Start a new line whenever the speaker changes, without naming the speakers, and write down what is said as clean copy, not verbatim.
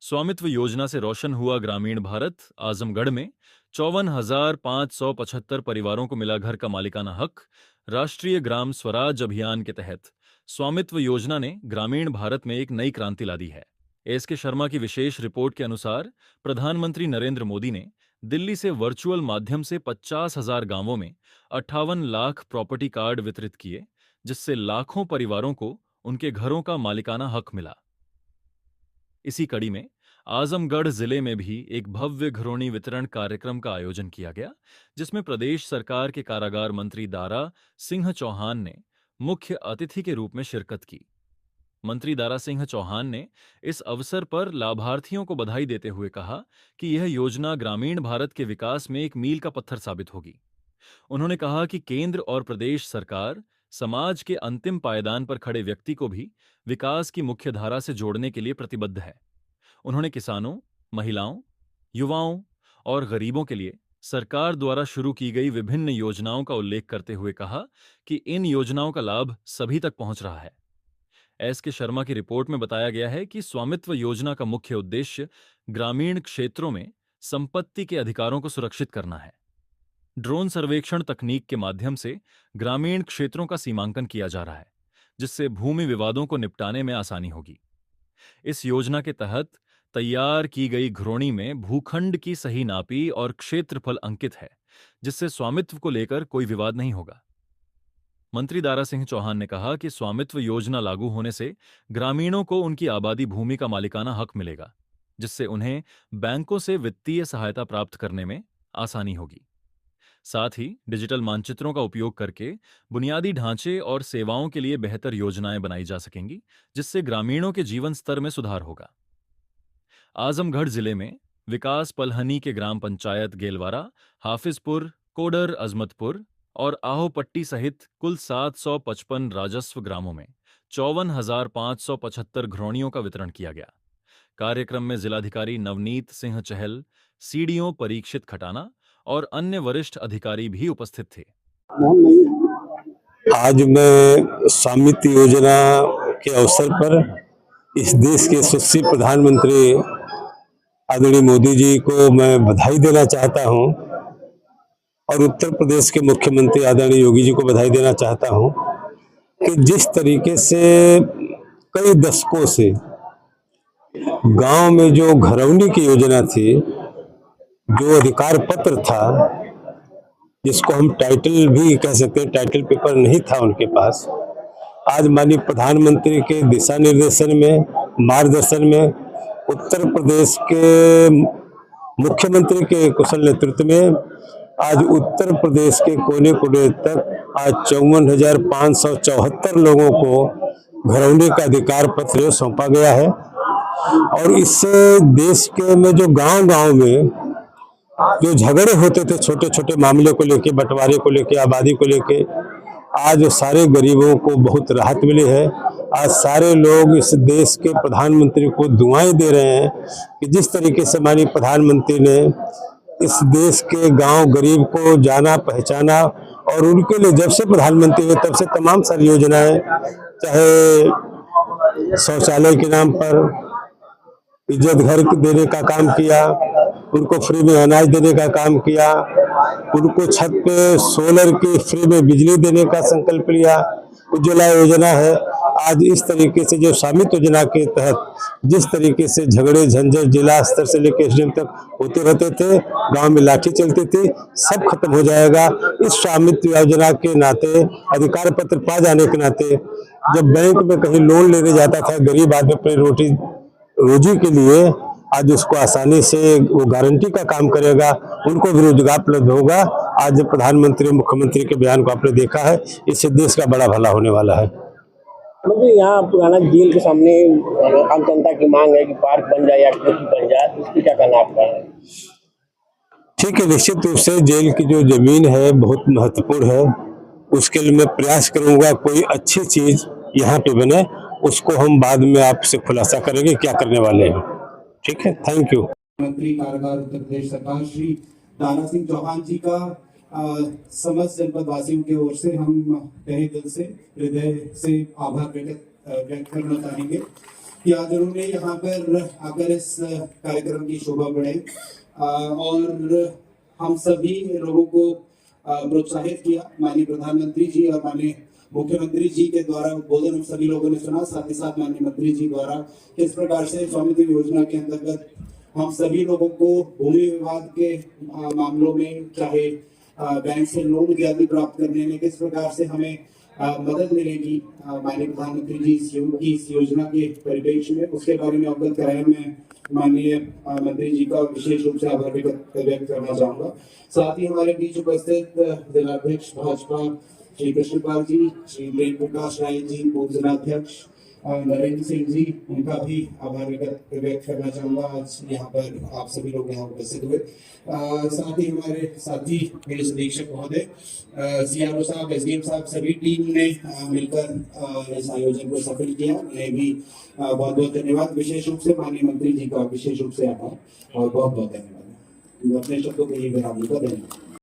स्वामित्व योजना से रोशन हुआ ग्रामीण भारत। आजमगढ़ में 54,575 परिवारों को मिला घर का मालिकाना हक। राष्ट्रीय ग्राम स्वराज अभियान के तहत स्वामित्व योजना ने ग्रामीण भारत में एक नई क्रांति ला दी है। एस के शर्मा की विशेष रिपोर्ट के अनुसार प्रधानमंत्री नरेंद्र मोदी ने दिल्ली से वर्चुअल माध्यम से 50,000 गांवों में 58 लाख प्रॉपर्टी कार्ड वितरित किए, जिससे लाखों परिवारों को उनके घरों का मालिकाना हक मिला। इसी कड़ी में आजमगढ़ जिले में भी एक भव्य घरौनी वितरण कार्यक्रम का आयोजन किया गया, जिसमें प्रदेश सरकार के कारागार मंत्री दारा सिंह चौहान ने मुख्य अतिथि के रूप में शिरकत की। मंत्री दारा सिंह चौहान ने इस अवसर पर लाभार्थियों को बधाई देते हुए कहा कि यह योजना ग्रामीण भारत के विकास में एक मील का पत्थर साबित होगी। उन्होंने कहा कि केंद्र और प्रदेश सरकार समाज के अंतिम पायदान पर खड़े व्यक्ति को भी विकास की मुख्यधारा से जोड़ने के लिए प्रतिबद्ध है। उन्होंने किसानों, महिलाओं, युवाओं और गरीबों के लिए सरकार द्वारा शुरू की गई विभिन्न योजनाओं का उल्लेख करते हुए कहा कि इन योजनाओं का लाभ सभी तक पहुंच रहा है। एस के शर्मा की रिपोर्ट में बताया गया है कि स्वामित्व योजना का मुख्य उद्देश्य ग्रामीण क्षेत्रों में संपत्ति के अधिकारों को सुरक्षित करना है। ड्रोन सर्वेक्षण तकनीक के माध्यम से ग्रामीण क्षेत्रों का सीमांकन किया जा रहा है, जिससे भूमि विवादों को निपटाने में आसानी होगी। इस योजना के तहत तैयार की गई घरौनी में भूखंड की सही नापी और क्षेत्रफल अंकित है, जिससे स्वामित्व को लेकर कोई विवाद नहीं होगा। मंत्री दारा सिंह चौहान ने कहा कि स्वामित्व योजना लागू होने से ग्रामीणों को उनकी आबादी भूमि का मालिकाना हक मिलेगा, जिससे उन्हें बैंकों से वित्तीय सहायता प्राप्त करने में आसानी होगी। साथ ही डिजिटल मानचित्रों का उपयोग करके बुनियादी ढांचे और सेवाओं के लिए बेहतर योजनाएं बनाई जा सकेंगी, जिससे ग्रामीणों के जीवन स्तर में सुधार होगा। आजमगढ़ जिले में विकास पलहनी के ग्राम पंचायत गेलवारा, हाफिजपुर, कोडर, अजमतपुर और आहोपट्टी सहित कुल 755 राजस्व ग्रामों में 54,575 घरौनियों का वितरण किया गया। कार्यक्रम में जिलाधिकारी नवनीत सिंह चहल, सीडीओ परीक्षित खटाना और अन्य वरिष्ठ अधिकारी भी उपस्थित थे।
आज मैं स्वामित्व योजना के अवसर पर इस देश के यशस्वी प्रधानमंत्री आदरणीय मोदी जी को मैं बधाई देना चाहता हूं और उत्तर प्रदेश के मुख्यमंत्री आदरणीय योगी जी को बधाई देना चाहता हूं कि जिस तरीके से कई दशकों से गांव में जो घरौनी की योजना थी, जो अधिकार पत्र था, जिसको हम टाइटल भी कह सकते हैं, टाइटल पेपर नहीं था उनके पास, आज माननीय प्रधानमंत्री के दिशा निर्देशन में, मार्गदर्शन में, उत्तर प्रदेश के मुख्यमंत्री के कुशल नेतृत्व में आज उत्तर प्रदेश के कोने कोने तक आज 54,574 लोगों को घरौनी का अधिकार पत्र सौंपा गया है। और इससे देश के में जो गांव-गांव में जो झगड़े होते थे छोटे छोटे मामले को लेके, बंटवारे को लेके, आबादी को लेके, आज सारे गरीबों को बहुत राहत मिली है। आज सारे लोग इस देश के प्रधानमंत्री को दुआएं दे रहे हैं कि जिस तरीके से माननीय प्रधानमंत्री ने इस देश के गांव गरीब को जाना, पहचाना और उनके लिए जब से प्रधानमंत्री हुए तब से तमाम सारी योजनाएं, चाहे शौचालय के नाम पर इज्जत घर देने का काम किया, उनको फ्री में अनाज देने का काम किया, उनको छत पे सोलर की फ्री में बिजली देने का संकल्प लिया, उज्ज्वला योजना है। आज इस तरीके से जो स्वामित्व योजना के तहत जिस तरीके से झगड़े झंझट जिला स्तर से लेकर एसडीएम तक होते रहते थे, गांव में लाठी चलती थी, सब खत्म हो जाएगा। इस स्वामित्व योजना के नाते, अधिकार पत्र पा जाने के नाते, जब बैंक में कहीं लोन लेने जाता था गरीब आदमी अपनी रोजी के लिए, आज उसको आसानी से वो गारंटी का काम करेगा, उनको भी रोजगार उपलब्ध होगा। आज प्रधानमंत्री मुख्यमंत्री के बयान को आपने देखा है, इससे देश का बड़ा भला होने वाला है।
मुझे यहाँ पुराना जेल के सामने आम जनता की मांग है कि पार्क बन जाए या कुछ बन जाए, इसकी क्या कहना आपका है?
ठीक है, निश्चित रूप से जेल की जो जमीन है बहुत महत्वपूर्ण है, उसके लिए मैं प्रयास करूंगा कोई अच्छी चीज यहाँ पे बने, उसको हम बाद में आपसे खुलासा करेंगे क्या करने वाले हैं। ठीक है, थैंक यू।
मंत्री कारागार उत्तर प्रदेश सरकार श्री दारा सिंह चौहान जी का समस्त जनपद वासियों की ओर से हम तहे दिल से, हृदय से आभार व्यक्त करना चाहेंगे। कि आज उन्होंने यहाँ पर आकर इस कार्यक्रम की शोभा बढ़ाई और हम सभी लोगों को प्रोत्साहित किया। माननीय प्रधानमंत्री जी और माननीय मुख्यमंत्री जी के द्वारा उद्बोधन हम सभी लोगों ने सुना, साथ ही साथ माननीय मंत्री जी द्वारा किस प्रकार से स्वामित्व योजना के अंतर्गत हम सभी लोगों को भूमि विवाद के मामलों में, चाहे बैंक से लोन इत्यादि प्राप्त करने में किस प्रकार से हमें मदद मिलेगी माननीय प्रधानमंत्री जी इस योजना के परिप्रेक्ष्य में, उसके बारे में अवगत कराया। मैं माननीय मंत्री जी का विशेष रूप से आभार व्यक्त करना चाहूंगा। साथ ही हमारे बीच उपस्थित जिलाध्यक्ष भाजपा श्री कृष्णपाल जी, श्री प्रेम प्रकाश राय जी, पूर्व जिलाध्यक्ष नरेंद्र सिंह जी, उनका भी आभार व्यक्त करना चाहूंगा। आज यहाँ पर आप सभी लोग यहाँ उपस्थित हुए। साथ ही हमारे साथी पुलिस अधीक्षक महोदय, सीआरओ साहब, एसडीएम साहब, सभी टीम ने मिलकर इस आयोजन को सफल किया। उन्हें भी बहुत बहुत धन्यवाद। विशेष रूप से माननीय मंत्री जी का विशेष रूप से आभार और बहुत बहुत धन्यवाद। अपने शब्दों को यही विराम दूंगा। धन्यवाद।